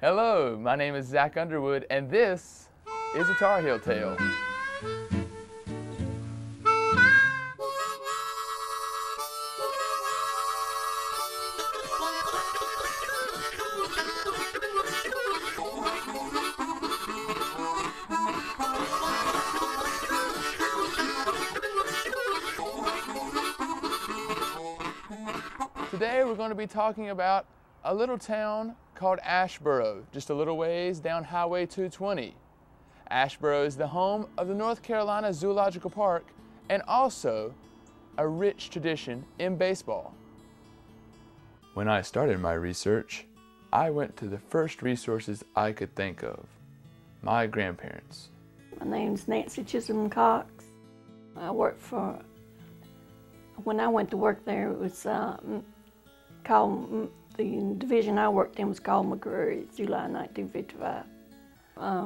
Hello, my name is Zach Underwood, and this is a Tar Heel Tale. Today we're going to be talking about a little town called Asheboro, just a little ways down Highway 220. Asheboro is the home of the North Carolina Zoological Park and also a rich tradition in baseball. When I started my research, I went to the first resources I could think of, my grandparents. My name's Nancy Chisholm Cox. I worked for, when I went to work there, it was called, the division I worked in was called McCreary, July 1955.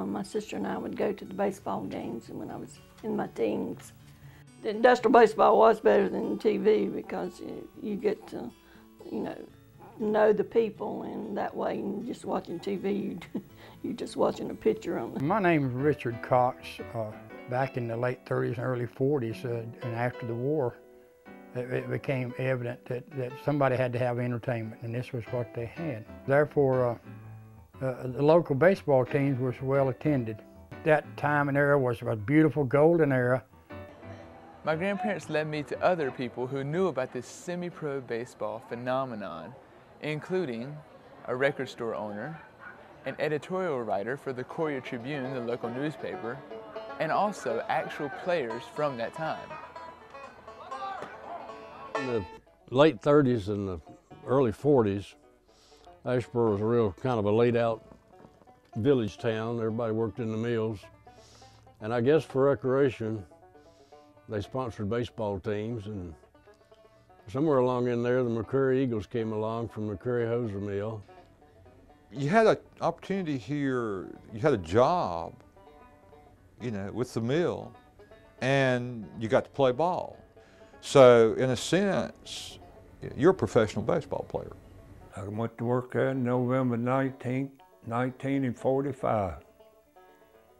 My sister and I would go to the baseball games when I was in my teens. The industrial baseball was better than TV because you get to, know the people, and that way, just watching TV, you're just watching a picture on them. My name is Richard Cox. Back in the late 30s and early 40s, and after the war, it became evident that somebody had to have entertainment, and this was what they had. Therefore, the local baseball teams was well attended. That time and era was a beautiful golden era. My grandparents led me to other people who knew about this semi-pro baseball phenomenon, including a record store owner, an editorial writer for the Courier Tribune, the local newspaper, and also actual players from that time. In the late 30s and the early 40s, Asheboro was a real kind of a laid-out village town. Everybody worked in the mills. And I guess for recreation, they sponsored baseball teams, and somewhere along in there, the McCreary Eagles came along from McCreary Hosier Mill. You had an opportunity here, you had a job, with the mill, and you got to play ball. So, in a sense, you're a professional baseball player. I went to work there November 19th, 1945.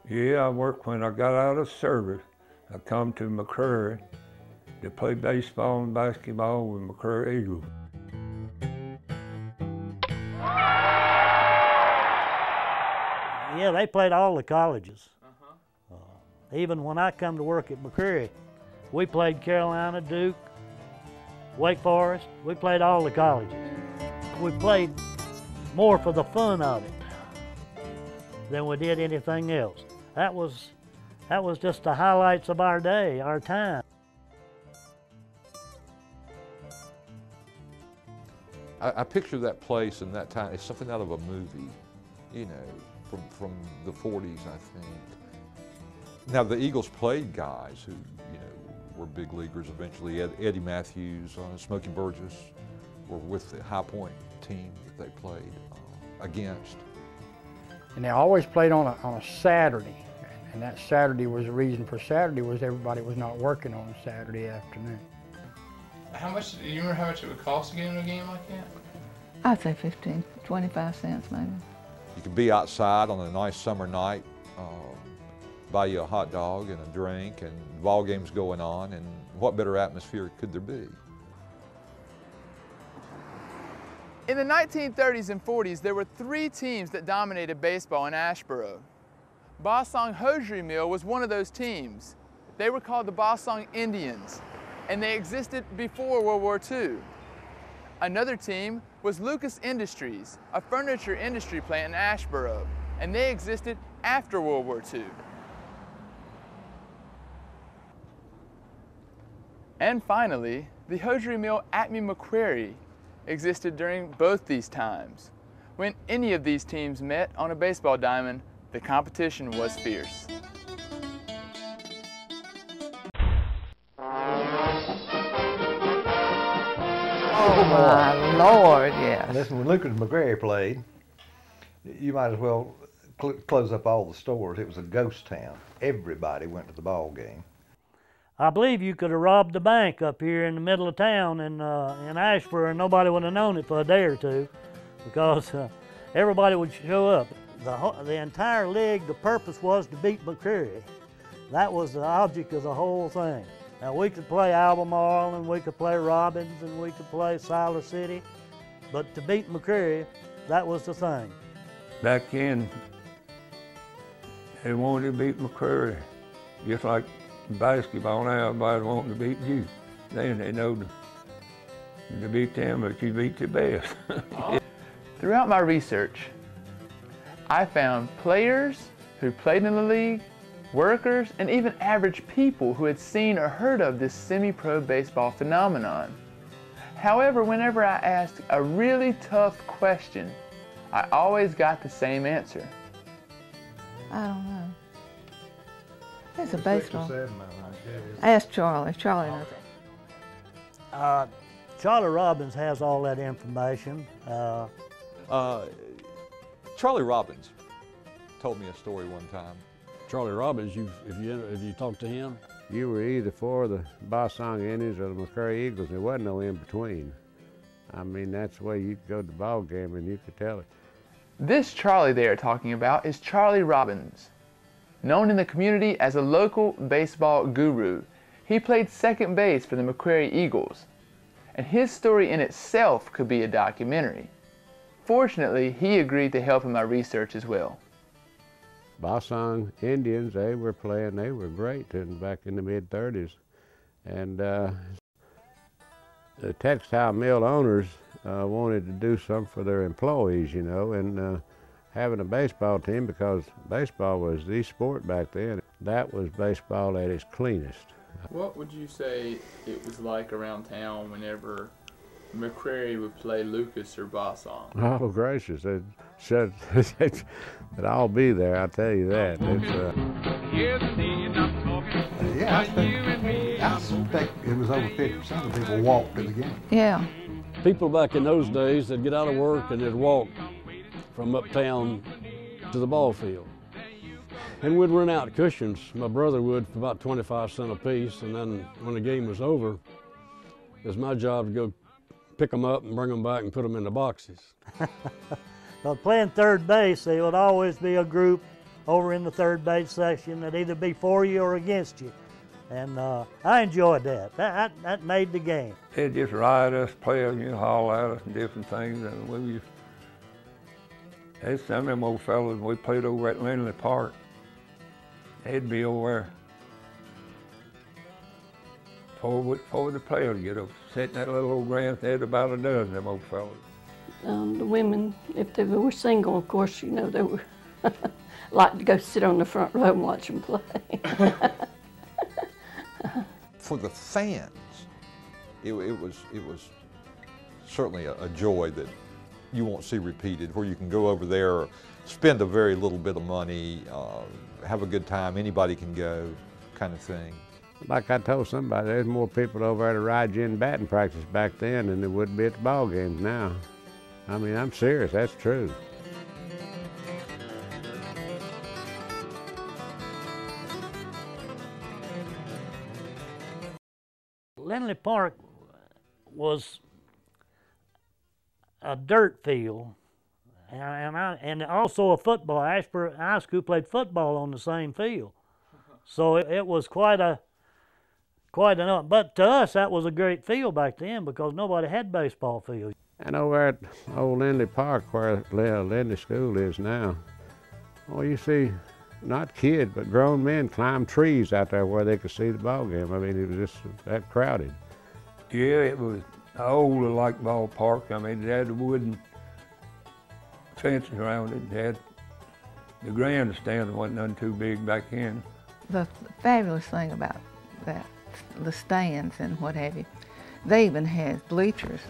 Yeah, I worked when I got out of service. I come to McCreary to play baseball and basketball with McCreary Eagles. Yeah, they played all the colleges. Even when I come to work at McCreary, we played Carolina, Duke, Wake Forest. We played all the colleges. We played more for the fun of it than we did anything else. That was just the highlights of our day, our time. I picture that place and that time, it's something out of a movie, from the 40s, I think. Now, the Eagles played guys who, were big leaguers eventually. Eddie Matthews, Smokey Burgess were with the High Point team that they played against. And they always played on a Saturday, and that Saturday was the reason for Saturday was everybody was not working on Saturday afternoon. Do you remember how much it would cost to get into a game like that? I'd say 15, 25 cents maybe. You could be outside on a nice summer night, buy you a hot dog and a drink, and the ball game's going on, and what better atmosphere could there be? In the 1930s and 40s, there were three teams that dominated baseball in Asheboro. Bosong Hosiery Mill was one of those teams. They were called the Bosong Indians, and they existed before World War II. Another team was Lucas Industries, a furniture industry plant in Asheboro, and they existed after World War II. And finally, the hosiery mill Acme McCreary existed during both these times. When any of these teams met on a baseball diamond, the competition was fierce. Oh my Lord, yes. Listen, when Lucas McCreary played, you might as well close up all the stores. It was a ghost town. Everybody went to the ball game. I believe you could have robbed the bank up here in the middle of town in Asheboro, and nobody would have known it for a day or two, because everybody would show up. The entire league, the purpose was to beat McCreary. That was the object of the whole thing. Now we could play Albemarle, and we could play Robbins, and we could play Siler City, but to beat McCreary, that was the thing. Back then, they wanted to beat McCreary, just like basketball now, everybody wanting to beat you. Then they know to beat them, but you beat the best. Throughout my research, I found players who played in the league, workers, and even average people who had seen or heard of this semi-pro baseball phenomenon. However, whenever I asked a really tough question, I always got the same answer. I don't know. It's a baseball. Ask Charlie. Charlie knows. Charlie Robbins has all that information. Charlie Robbins told me a story one time. Charlie Robbins, if you talk to him, you were either for the Bosong Indians or the McCreary Eagles. There wasn't no in between. I mean, that's the way you could go to the ball game and you could tell it. This Charlie they are talking about is Charlie Robbins. Known in the community as a local baseball guru, he played second base for the McCreary Eagles, and his story in itself could be a documentary. Fortunately, he agreed to help in my research as well. Bosong Indians, they were playing, they were great back in the mid-30s. And the textile mill owners wanted to do something for their employees, you know, and having a baseball team, because baseball was the sport back then. That was baseball at its cleanest. What would you say it was like around town whenever McCreary would play Lucas or Bosong? Oh, gracious. They'd all be there, I'll tell you that. Yeah, I think it was over 50% of people walked to the game. Yeah. people back in those days, they'd get out of work and they'd walk from uptown to the ball field. And we'd rent out cushions, my brother would, for about 25 cents a piece, and then when the game was over, it was my job to go pick them up and bring them back and put them in the boxes. Well, playing third base, there would always be a group over in the third base section that'd either be for you or against you. And I enjoyed that. That made the game. They'd just ride us, play us, haul at us and different things. And we used, there's some of them old fellas, we played over at Linley Park. They'd be over there before the players get up. Sit in that little old grass, they had about a dozen of them old fellas. The women, if they were single, of course, they were like to go sit on the front row and watch them play. For the fans, it was certainly a joy that you won't see repeated, where you can go over there, spend a very little bit of money, have a good time, anybody can go, kind of thing. Like I told somebody, there's more people over there to ride you in batting practice back then than there would be at the ball games now. I mean, I'm serious, that's true. Linley Park was a dirt field, and also a football. Asheboro High School played football on the same field, so it was quite an. But to us, that was a great field back then because nobody had baseball fields. And over at old Linley Park, where Linley School is now, well, you see not kids, but grown men climb trees out there where they could see the ball game. I mean, it was just that crowded. Yeah, it was an old like ballpark. I mean, it had the wooden fences around it. It had the grandstand wasn't none too big back then. The fabulous thing about that, the stands and what have you, they even had bleachers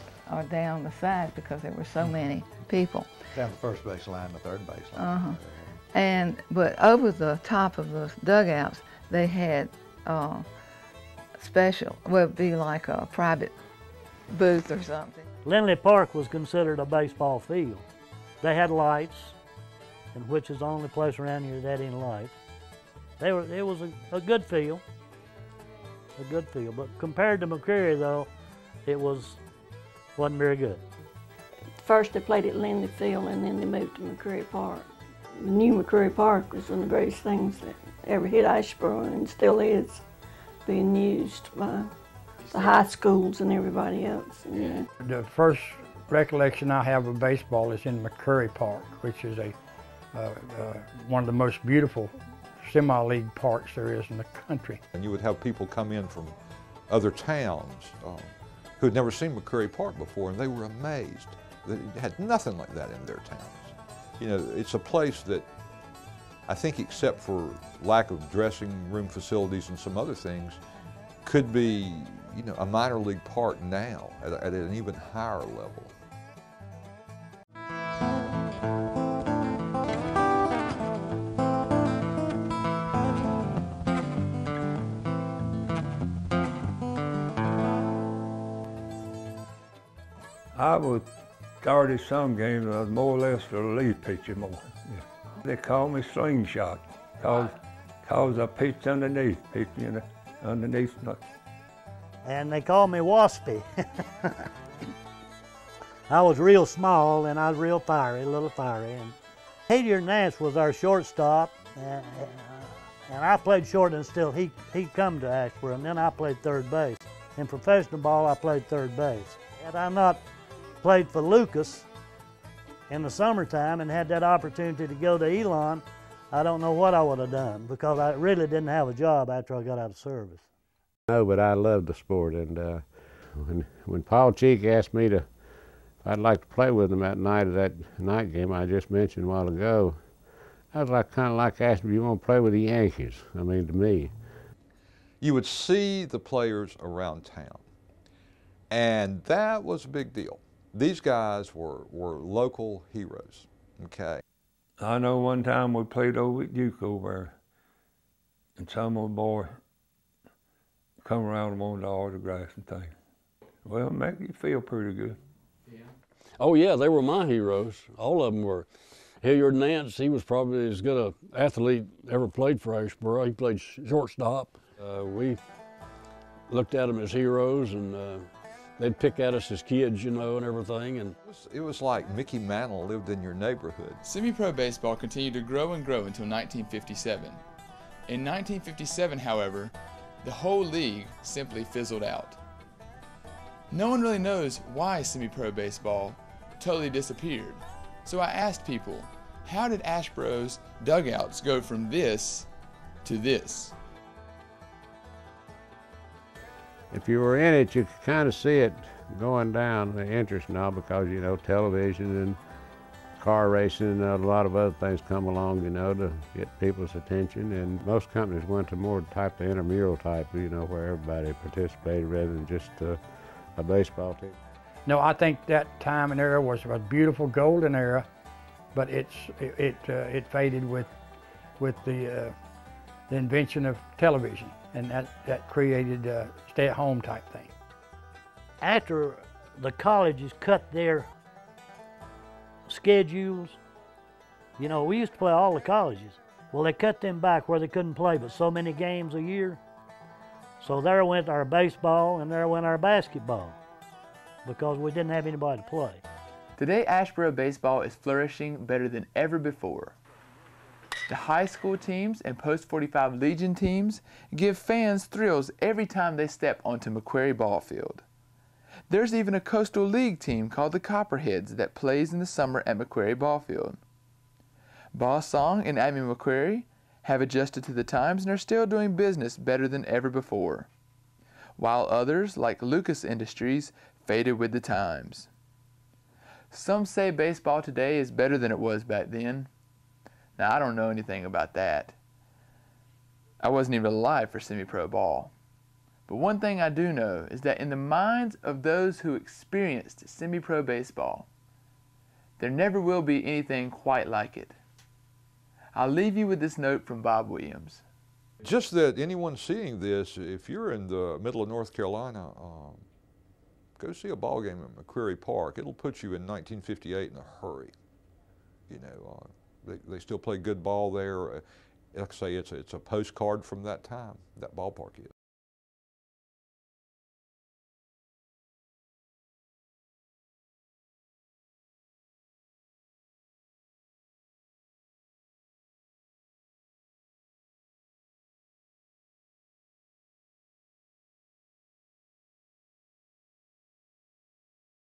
down the side because there were so many people. Down the first base line, the third base line. But over the top of the dugouts, they had special, well, it'd be like a private booth or something. Linley Park was considered a baseball field. They had lights, and which is the only place around here that had any lights. It was a good field, But compared to McCreary, though, it wasn't very good. First they played at Linley Field and then they moved to McCreary Park. The new McCreary Park was one of the greatest things that ever hit Asheboro and still is being used by the high schools and everybody else. Yeah. The first recollection I have of baseball is in McCreary Park, which is one of the most beautiful semi-league parks there is in the country. And you would have people come in from other towns who had never seen McCreary Park before, and they were amazed that it had nothing like that in their towns. You know, it's a place that I think, except for lack of dressing room facilities and some other things, could be, you know, a minor league park now at an even higher level. I was started some games, I was more or less a relief pitcher more. Yeah. They called me slingshot, cause I pitched underneath, underneath. And they called me Waspy. I was real small and I was real fiery, a little fiery. And Haydier Nance was our shortstop, and I played short until he'd come to Asheboro, and then I played third base. In professional ball, I played third base. Had I not played for Lucas in the summertime and had that opportunity to go to Elon, I don't know what I would have done, because I really didn't have a job after I got out of service. No, but I loved the sport, and when Paul Cheek asked me if I'd like to play with him that night of that night game I just mentioned a while ago, I was kind of like asking if you want to play with the Yankees. I mean, to me. You would see the players around town, and that was a big deal. These guys were local heroes, okay? I know one time we played over at Duke over there, and some old boy come around and wanted autographs and things. Well, it make you feel pretty good. Yeah. Oh yeah, they were my heroes. All of them were. Hilliard Nance, he was probably as good an athlete ever played for Asheboro. He played shortstop. We looked at them as heroes, and they'd pick at us as kids, you know, and everything. And it was like Mickey Mantle lived in your neighborhood. Semi-pro baseball continued to grow and grow until 1957. In 1957, however, the whole league simply fizzled out. No one really knows why semi-pro baseball totally disappeared. So I asked people, how did Asheboro's dugouts go from this to this? If you were in it, you could kind of see it going down, the interest now, because, you know, television and car racing and a lot of other things come along, you know, to get people's attention. And most companies went to more type of intramural type, you know, where everybody participated rather than just a baseball team. No, I think that time and era was a beautiful golden era, but it faded with the invention of television, and that created a stay-at-home type thing. After the colleges cut their schedules, you know, we used to play all the colleges. Well, they cut them back where they couldn't play but so many games a year. So there went our baseball and there went our basketball, because we didn't have anybody to play. Today, Asheboro baseball is flourishing better than ever before. The high school teams and post-45 Legion teams give fans thrills every time they step onto McCreary ball field. There's even a Coastal League team called the Copperheads that plays in the summer at McCreary ball field. Boss Song and Abby McCreary have adjusted to the times and are still doing business better than ever before, while others, like Lucas Industries, faded with the times. Some say baseball today is better than it was back then. Now, I don't know anything about that. I wasn't even alive for semi-pro ball. But one thing I do know is that in the minds of those who experienced semi-pro baseball, there never will be anything quite like it. I'll leave you with this note from Bob Williams. Just that anyone seeing this, if you're in the middle of North Carolina, go see a ball game at McCreary Park. It'll put you in 1958 in a hurry. You know, they still play good ball there. Like I say, it's a postcard from that time, that ballpark is.